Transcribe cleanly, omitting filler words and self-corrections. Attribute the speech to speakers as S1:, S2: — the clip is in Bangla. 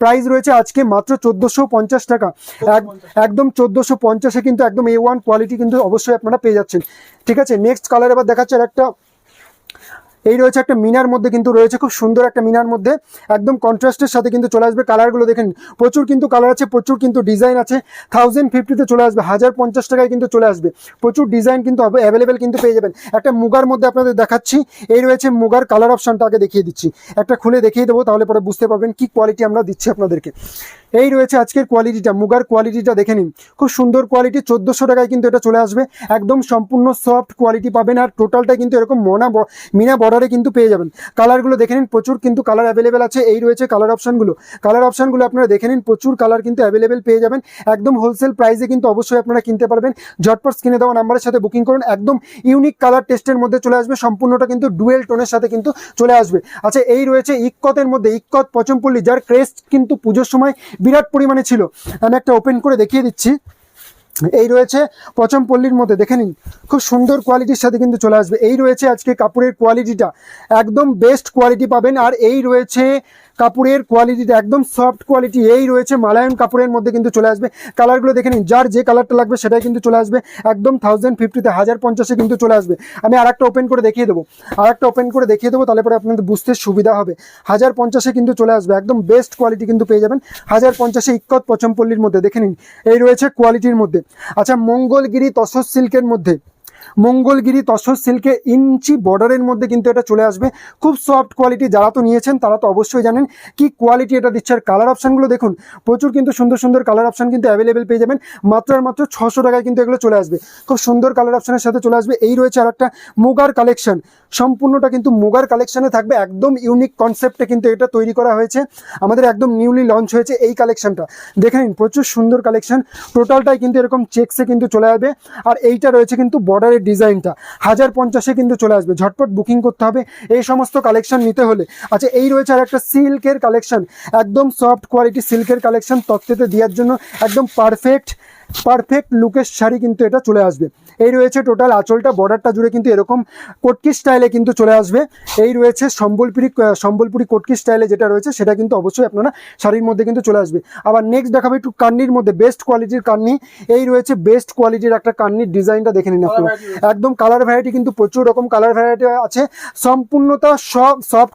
S1: প্রাইস রয়েছে আজকে মাত্র 1450 টাকা, একদম 1450-এ কিন্তু একদম A1 কোয়ালিটি কিন্তু অবশ্যই আপনারা পেয়ে যাচ্ছেন। ঠিক আছে, নেক্সট কালার এবার দেখাচ্ছে আর একটা, এই রয়েছে একটা মিনার মধ্যে কিন্তু রয়েছে, খুব সুন্দর একটা মিনার মধ্যে একদম কন্ট্রাস্টের সাথে কিন্তু চলে আসবে। কালারগুলো দেখেন, প্রচুর কিন্তু কালার আছে, প্রচুর কিন্তু ডিজাইন আছে। 1050-তে চলে আসবে, 1050 টাকায় কিন্তু চলে আসবে। প্রচুর ডিজাইন কিন্তু অ্যাভেলেবেল কিন্তু পেয়ে যাবেন। একটা মুগার মধ্যে আপনাদের দেখাচ্ছি, এই রয়েছে মুগার কালার অপশনটা আগে দেখিয়ে দিচ্ছি, একটা খুলে দেখিয়ে দেবো, তাহলে পরে বুঝতে পারবেন কি কোয়ালিটি আমরা দিচ্ছি আপনাদেরকে। এই রয়েছে আজকের কোয়ালিটিটা, মুগার কোয়ালিটিটা দেখে নিন, খুব সুন্দর কোয়ালিটি। 1400 টাকায় কিন্তু এটা চলে আসবে, একদম সম্পূর্ণ সফট কোয়ালিটি পাবেন। আর টোটালটা কিন্তু এরকম মিনা বর্ডারে কিন্তু পেয়ে যাবেন। কালারগুলো দেখে নিন, প্রচুর কিন্তু কালার অ্যাভেলেবেল আছে। এই রয়েছে কালার অপশনগুলো আপনারা দেখে নিন, প্রচুর কালার কিন্তু অ্যাভেলেবেল পেয়ে যাবেন। একদম হোলসেল প্রাইসে কিন্তু অবশ্যই আপনারা কিনতে পারবেন। ঝটপট স্ক্রিনে দেওয়া নাম্বারের সাথে বুকিং করুন, একদম ইউনিক কালার টেস্টের মধ্যে চলে আসবে, সম্পূর্ণটা কিন্তু ডুয়েল টোনের সাথে কিন্তু চলে আসবে। আচ্ছা, এই রয়েছে ইক্কতের মধ্যে, ইক্কত পচমপল্লী, যার ক্রেস্ট কিন্তু পুজোর সময় বিরাট পরিমাণে ছিল। আমি একটা ওপেন করে দেখিয়ে দিচ্ছি, এই রয়েছে পচমপল্লীর মধ্যে, দেখে নিন, খুব সুন্দর কোয়ালিটির সাথে কিন্তু চলে আসবে। এই রয়েছে আজকে কাপড়ের কোয়ালিটিটা, একদম বেস্ট কোয়ালিটি পাবেন। আর এই রয়েছে কাপড়ের কোয়ালিটিটা একদম সফট কোয়ালিটি, এই রয়েছে মালায়ন কাপড়ের মধ্যে কিন্তু চলে আসবে। কালারগুলো দেখে নিন, যার যে কালারটা লাগবে সেটাই কিন্তু চলে আসবে, একদম 1050-তে 1050-এ কিন্তু চলে আসবে। আমি আরেকটা ওপেন করে দেখিয়ে দেবো, তাহলে পরে আপনাদের বুঝতে সুবিধা হবে। 1050-এ কিন্তু চলে আসবে, একদম বেস্ট কোয়ালিটি কিন্তু পেয়ে যাবেন 1050-এ ইক্কত পচমপল্লীর মধ্যে। দেখে নিন, এই রয়েছে কোয়ালিটির মধ্যে। আচ্ছা, মঙ্গলগিরি তসর সিল্কের মধ্যে, মঙ্গলগিরি তসর সিল্কে ইঞ্চি বর্ডারের মধ্যে কিন্তু এটা চলে আসবে, খুব সফট কোয়ালিটি। যারা তো নিয়েছেন তারা তো অবশ্যই জানেন কি কোয়ালিটি এটা দিচ্ছে। আর কালার অপশানগুলো দেখুন, প্রচুর কিন্তু সুন্দর সুন্দর কালার অপশান কিন্তু অ্যাভেলেবেল পেয়ে যাবেন। মাত্র আর মাত্র 600 টাকায় কিন্তু এগুলো চলে আসবে, খুব সুন্দর কালার অপশানের সাথে চলে আসবে। এই রয়েছে আর একটা মুগার কালেকশন, সম্পূর্ণটা কিন্তু মুগার কালেকশানে থাকবে, একদম ইউনিক কনসেপ্টে কিন্তু এটা তৈরি করা হয়েছে, আমাদের একদম নিউলি লঞ্চ হয়েছে এই কালেকশনটা। দেখে নিন, প্রচুর সুন্দর কালেকশন, টোটালটাই কিন্তু এরকম চেকসে কিন্তু চলে আসবে। আর এইটা রয়েছে কিন্তু বর্ডারের ডিজাইনটা, 1050-এ কিন্তু চলে আসবে। ঝটপট বুকিং করতে হবে এই সমস্ত কালেকশন নিতে হলে। আচ্ছা, এই রয়েছে আর একটা সিল্কের কালেকশন, একদম সফট কোয়ালিটি সিল্কের কালেকশন, তত্ত্বেতে দেওয়ার জন্য একদম পারফেক্ট লুকের শাড়ি কিন্তু এটা চলে আসবে। এই রয়েছে টোটাল আঁচলটা, বর্ডারটা জুড়ে কিন্তু এরকম কটকি স্টাইলে কিন্তু চলে আসবে। এই রয়েছে সম্বলপুরি কটকি স্টাইলে যেটা রয়েছে সেটা কিন্তু অবশ্যই আপনারা শাড়ির মধ্যে কিন্তু চলে আসবে। আবার নেক্সট দেখাবো একটু কান্নির মধ্যে, বেস্ট কোয়ালিটির কান্নি। এই রয়েছে বেস্ট কোয়ালিটির একটা কান্নির ডিজাইনটা দেখে নিন আপনারা, একদম কালার ভ্যারাইটি কিন্তু প্রচুর রকম কালার ভ্যারাইটি আছে, সম্পূর্ণতা সব সফট